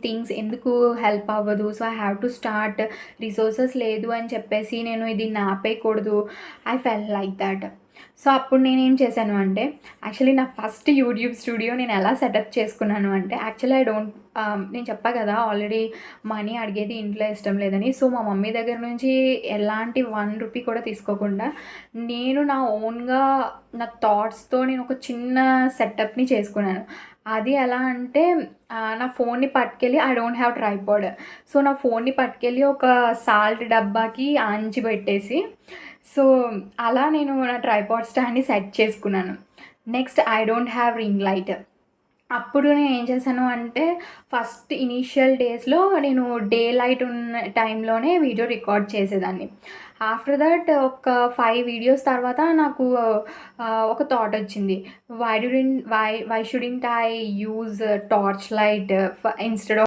Things ఎందుకు help అవ్వదు. So, I have to start. Resources లేదు అని చెప్పేసి నేను దీన్ని ఆపేయకూడదు. I felt like that. So, అప్పుడు నేనేం చేశాను అంటే, యాక్చువల్లీ నా ఫస్ట్ యూట్యూబ్ స్టూడియో నేను ఎలా సెటప్ చేసుకున్నాను అంటే, యాక్చువల్లీ నేను చెప్పా కదా ఆల్రెడీ మనీ అడిగేది ఇంట్లో ఇష్టం లేదని. సో, మా మమ్మీ దగ్గర నుంచి ఎలాంటి 1 రూపీ కూడా తీసుకోకుండా, నేను నా ఓన్‌గా నా థాట్స్‌తో నేను ఒక చిన్న సెటప్‌ని చేసుకున్నాను. అది ఎలా అంటే నా ఫోన్‌ని పట్టుకెళ్ళి I don't have tripod. So, నా ఫోన్‌ని పట్టుకెళ్ళి ఒక సాల్ట్ డబ్బాకి ఆనించి పెట్టేసి, సో, అలా నేను నా ట్రైపాడ్ స్టాండ్‌ని సెట్ చేసుకున్నాను. Next I don't have ring light. అప్పుడు నేనేం చేశాను అంటే, ఫస్ట్ ఇనీషియల్ డేస్‌లో నేను డే లైట్ ఉన్న టైంలోనే వీడియో రికార్డ్ చేసేదాన్ని. ఆఫ్టర్ దట్ ఒక 5 వీడియోస్ తర్వాత నాకు ఒక థాట్ వచ్చింది. Why shouldn't I use torch light instead of